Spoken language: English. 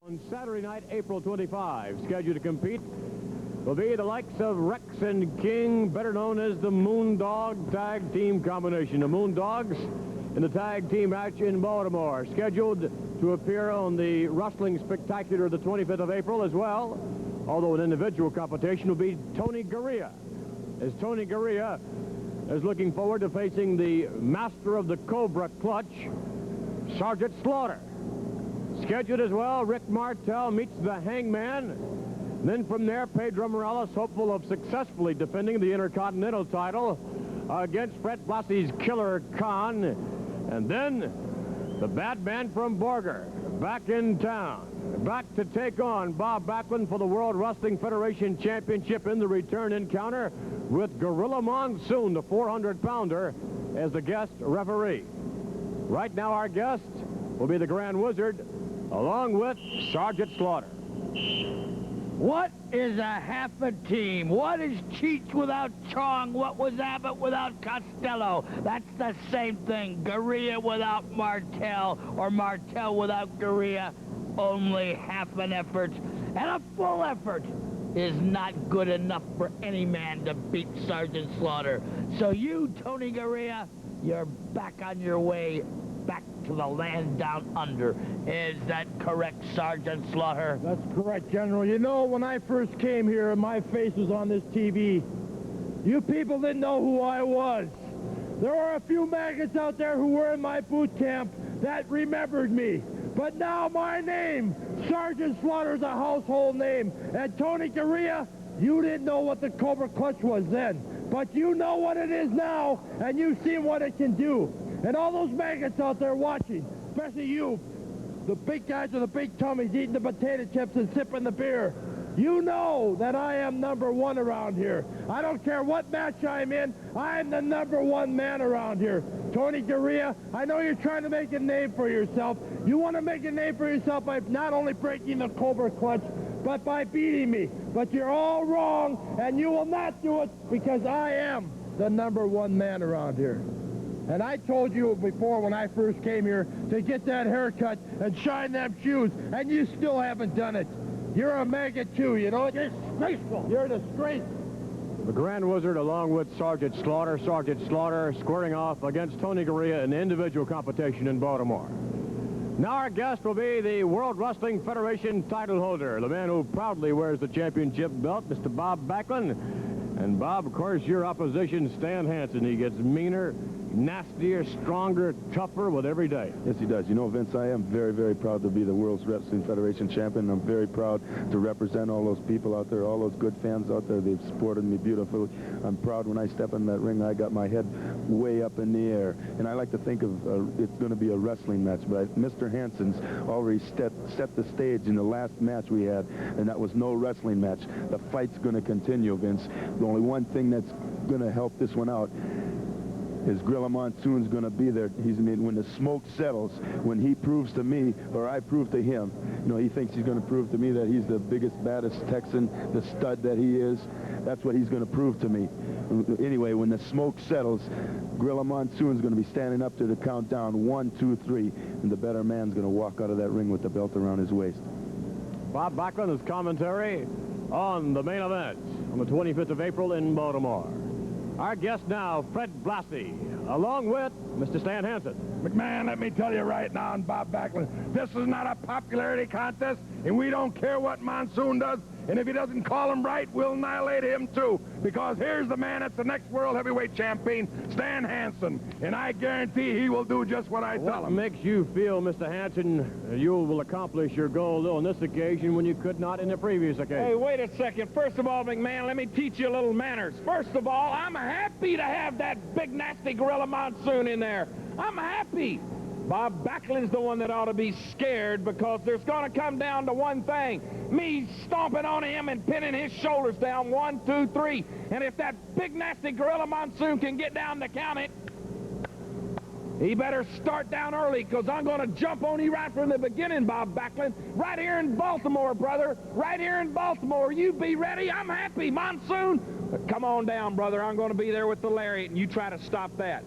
On Saturday night, April 25, scheduled to compete will be the likes of Rex and King, better known as the Moondog Tag Team Combination. The Moondogs in the tag team match in Baltimore, scheduled to appear on the Wrestling Spectacular the 25th of April as well, although an individual competition will be Tony Garea, as Tony Garea is looking forward to facing the master of the Cobra Clutch, Sergeant Slaughter. Scheduled as well, Rick Martel meets the Hangman. Then from there, Pedro Morales, hopeful of successfully defending the Intercontinental title against Fred Blassie's Killer Khan. And then the bad man from Borger back in town, back to take on Bob Backlund for the World Wrestling Federation Championship in the return encounter with Gorilla Monsoon, the 400-pounder, as the guest referee. Right now, our guest will be the Grand Wizard, along with Sergeant Slaughter. What is a half a team? What is Cheech without Chong? What was Abbott without Costello? That's the same thing. Garea without Martel, or Martel without Garea. Only half an effort. And a full effort is not good enough for any man to beat Sergeant Slaughter. So you, Tony Garea, you're back on your way back to the land down under. Is that correct, Sergeant Slaughter? That's correct, General. You know, when I first came here and my face was on this TV, you people didn't know who I was. There were a few maggots out there who were in my boot camp that remembered me. But now my name, Sergeant Slaughter, is a household name. And Tony Garea, you didn't know what the Cobra Clutch was then. But you know what it is now, and you've seen what it can do. And all those maggots out there watching, especially you, the big guys with the big tummies eating the potato chips and sipping the beer, you know that I am #1 around here. I don't care what match I'm in, I'm the #1 man around here. Tony Garea, I know you're trying to make a name for yourself. You want to make a name for yourself by not only breaking the Cobra Clutch, but by beating me. But you're all wrong, and you will not do it because I am the #1 man around here. And I told you before when I first came here to get that haircut and shine them shoes, and you still haven't done it. You're a maggot too, you know? Disgraceful. You're a disgrace. The Grand Wizard, along with Sergeant Slaughter. Sergeant Slaughter squaring off against Tony Garea in individual competition in Baltimore. Now our guest will be the World Wrestling Federation title holder, the man who proudly wears the championship belt, Mr. Bob Backlund. And Bob, of course, your opposition, Stan Hansen. He gets meaner, nastier, stronger, tougher with every day. Yes, he does. You know, Vince, I am very, very proud to be the World Wrestling Federation champion. I'm very proud to represent all those people out there, all those good fans out there. They've supported me beautifully. I'm proud when I step in that ring, I got my head way up in the air. And I like to think of it's going to be a wrestling match, but Mr. Hansen's already set the stage in the last match we had, and that was no wrestling match. The fight's going to continue, Vince. The only one thing that's going to help this one out is Gorilla Monsoon's going to be there. When the smoke settles, when he proves to me, or I prove to him, you know, he thinks he's going to prove to me that he's the biggest, baddest Texan, the stud that he is. That's what he's going to prove to me. Anyway, when the smoke settles, Gorilla Monsoon's going to be standing up to the countdown, 1, 2, 3, and the better man's going to walk out of that ring with the belt around his waist. Bob Backlund is commentary on the main event on the 25th of April in Baltimore. Our guest now, Fred Blassie, along with Mr. Stan Hansen. McMahon, let me tell you right now, and Bob Backlund, this is not a popularity contest, and we don't care what Monsoon does. And if he doesn't call him right, we'll annihilate him too. Because here's the man that's the next World Heavyweight Champion, Stan Hansen. And I guarantee he will do just what I tell him. What makes you feel, Mr. Hansen, you will accomplish your goal on this occasion when you could not in the previous occasion? Hey, wait a second. First of all, McMahon, let me teach you a little manners. First of all, I'm happy to have that big, nasty Gorilla Monsoon in there. I'm happy. Bob Backlund's the one that ought to be scared, because there's going to come down to one thing. Me stomping on him and pinning his shoulders down, 1, 2, 3. And if that big, nasty Gorilla Monsoon can get down to count it, he better start down early, because I'm going to jump on you right from the beginning, Bob Backlund. Right here in Baltimore, brother. Right here in Baltimore. You be ready. I'm happy. Monsoon, come on down, brother. I'm going to be there with the lariat, and you try to stop that.